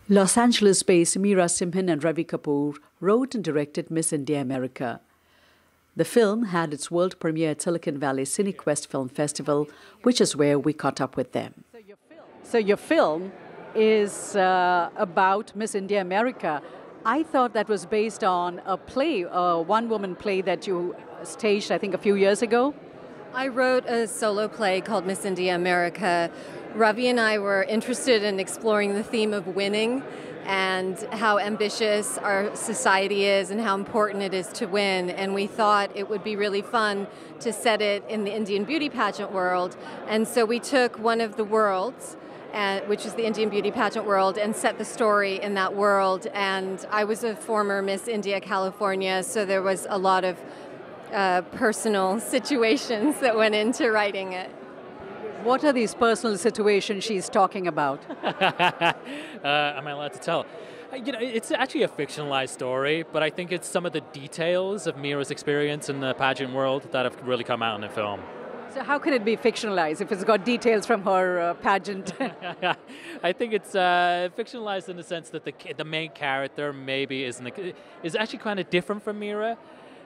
Los Angeles-based Meera, Simhan and Ravi Kapoor wrote and directed Miss India America. The film had its world premiere at Silicon Valley Cinequest Film Festival, which is where we caught up with them. So your film is about Miss India America. I thought that was based on a play, a one-woman play that you staged, I think, a few years ago. I wrote a solo play called Miss India America. Ravi and I were interested in exploring the theme of winning and how ambitious our society is and how important it is to win. And we thought it would be really fun to set it in the Indian beauty pageant world. And so we took one of the worlds, which is the Indian beauty pageant world, and set the story in that world. And I was a former Miss India California, so there was a lot of personal situations that went into writing it. What are these personal situations she's talking about? Am I allowed to tell? It's actually a fictionalized story, but I think it's some of the details of Meera's experience in the pageant world that have really come out in the film. So how can it be fictionalized if it's got details from her pageant? I think it's fictionalized in the sense that the main character maybe is actually kind of different from Meera.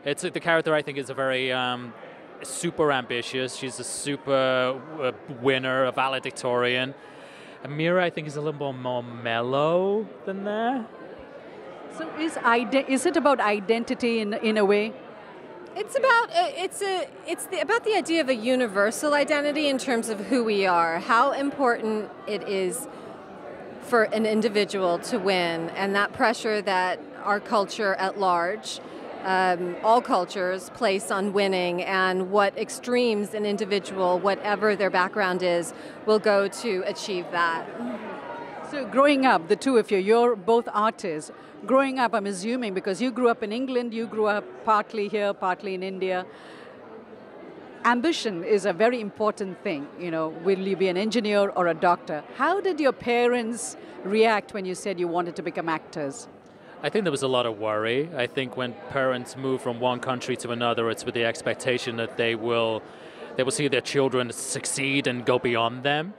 The character, I think, is a very super ambitious. She's a super winner, a valedictorian. And Meera, I think, is a little more mellow than that. So is it about identity in a way? It's about about the idea of a universal identity in terms of who we are, how important it is for an individual to win, and that pressure that our culture at large, all cultures, place on winning, and what extremes an individual, whatever their background is, will go to achieve that. So growing up, the two of you, you're both artists. Growing up, I'm assuming, because you grew up in England, you grew up partly here, partly in India. Ambition is a very important thing. You know, will you be an engineer or a doctor? How did your parents react when you said you wanted to become actors? I think there was a lot of worry. I think when parents move from one country to another, it's with the expectation that they will see their children succeed and go beyond them.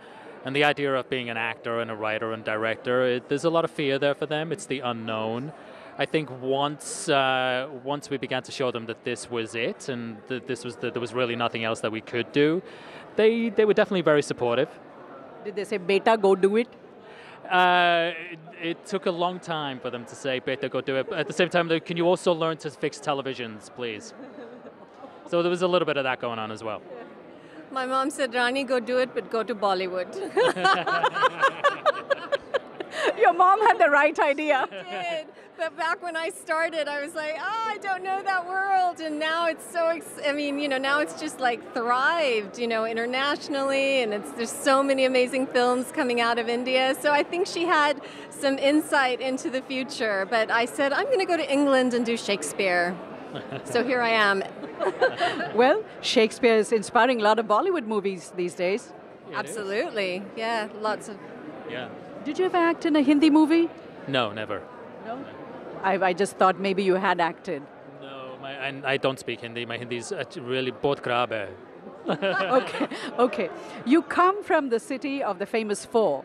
And the idea of being an actor and a writer and director, there's a lot of fear there for them. It's the unknown. I think once we began to show them that this was it and that there was really nothing else that we could do, they were definitely very supportive. Did they say, "Beta, go do it"? It took a long time for them to say, "Beta, go do it." But at the same time, can you also learn to fix televisions, please? So there was a little bit of that going on as well. My mom said, "Rani, go do it, but go to Bollywood." Your mom had the right idea. She did. But back when I started, I was like, I don't know that world. And now it's now it's just like thrived, internationally. And there's so many amazing films coming out of India. So I think she had some insight into the future. But I said, I'm going to go to England and do Shakespeare. So here I am. Well, Shakespeare is inspiring a lot of Bollywood movies these days. Yeah, absolutely. Yeah, lots of. Yeah. Did you ever act in a Hindi movie? No, never. No? I just thought maybe you had acted. No, I don't speak Hindi. My Hindi is really बहुत खराब है. Okay. You come from the city of the famous four.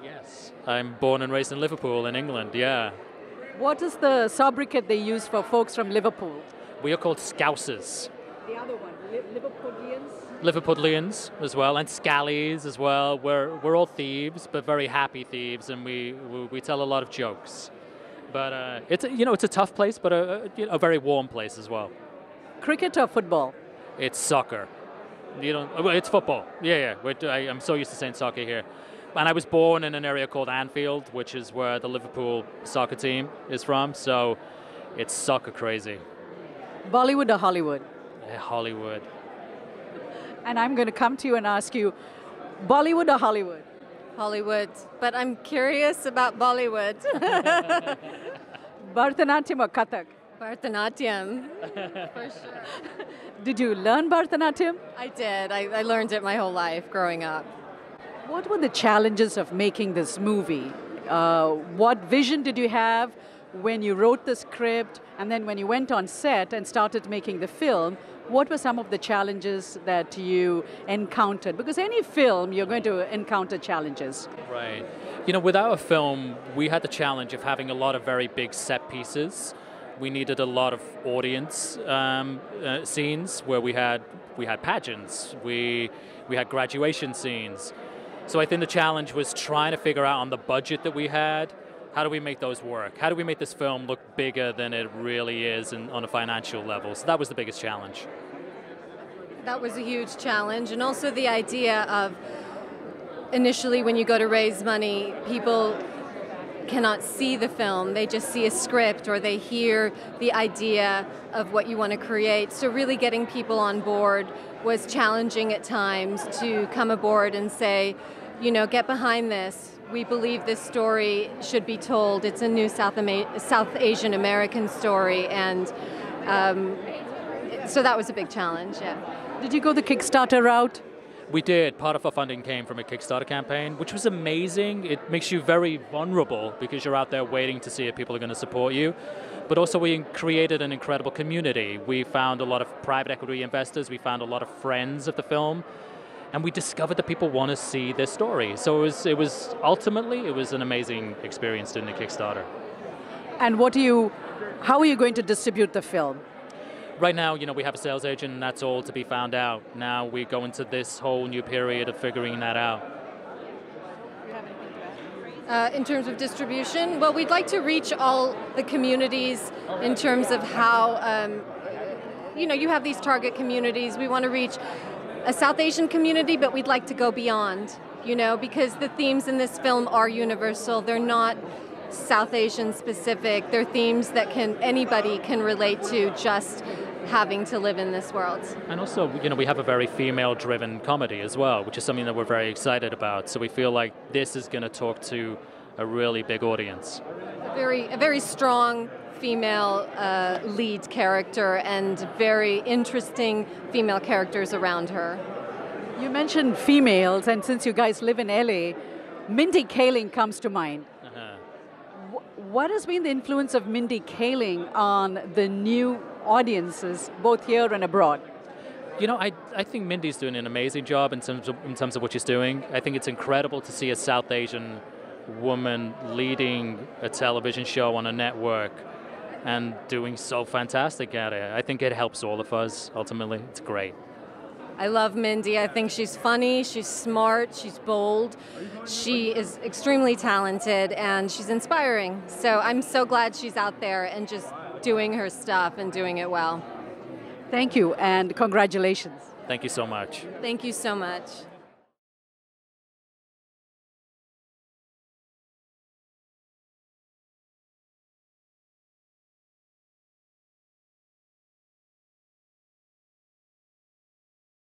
Yes. I'm born and raised in Liverpool in England, yeah. What is the sobriquet they use for folks from Liverpool? We are called Scousers. The other one, Liverpudlians? Liverpudlians as well, and Scallies as well. We're all thieves, but very happy thieves, and we tell a lot of jokes. But it's a tough place, but a very warm place as well. Cricket or football? It's soccer. It's football. Yeah. I'm so used to saying soccer here. And I was born in an area called Anfield, which is where the Liverpool soccer team is from. So it's soccer crazy. Bollywood or Hollywood? Hollywood. And I'm going to come to you and ask you, Bollywood or Hollywood? Hollywood, but I'm curious about Bollywood. Bharatanatyam or Kathak? Bharatanatyam, for sure. Did you learn Bharatanatyam? I did. I learned it my whole life growing up. What were the challenges of making this movie? What vision did you have when you wrote the script, and then when you went on set and started making the film? What were some of the challenges that you encountered? Because any film, you're going to encounter challenges. Right. You know, with our film, we had the challenge of having a lot of very big set pieces. We needed a lot of audience scenes where we had pageants, we had graduation scenes. So I think the challenge was trying to figure out on the budget that we had, how do we make those work? How do we make this film look bigger than it really is on a financial level? So that was the biggest challenge. That was a huge challenge, and also the idea of initially when you go to raise money, people cannot see the film, they just see a script or they hear the idea of what you want to create. So really getting people on board was challenging at times, to come aboard and say, you know, get behind this. We believe this story should be told. It's a new South Asian American story, and so that was a big challenge, yeah. Did you go the Kickstarter route? We did. Part of our funding came from a Kickstarter campaign, which was amazing. It makes you very vulnerable because you're out there waiting to see if people are going to support you. But also we created an incredible community. We found a lot of private equity investors. We found a lot of friends of the film. And we discovered that people want to see this story. So it was ultimately an amazing experience doing the Kickstarter. And how are you going to distribute the film? Right now, you know, we have a sales agent, and that's all to be found out. Now we go into this whole new period of figuring that out. In terms of distribution, well, we'd like to reach all the communities in terms of how, you have these target communities. We want to reach a South Asian community, but we'd like to go beyond, because the themes in this film are universal. They're not South Asian specific. They're themes that anybody can relate to, just having to live in this world. And also, we have a very female-driven comedy as well, which is something that we're very excited about. So we feel like this is going to talk to a really big audience. A very strong female lead character and very interesting female characters around her. You mentioned females, and since you guys live in LA, Mindy Kaling comes to mind. What has been the influence of Mindy Kaling on the new audiences, both here and abroad? I think Mindy's doing an amazing job in terms of what she's doing. I think it's incredible to see a South Asian woman leading a television show on a network and doing so fantastic at it. I think it helps all of us, ultimately. It's great. I love Mindy. I think she's funny, she's smart, she's bold. She is extremely talented and she's inspiring. So I'm so glad she's out there and just doing her stuff and doing it well. Thank you and congratulations. Thank you so much. Thank you so much.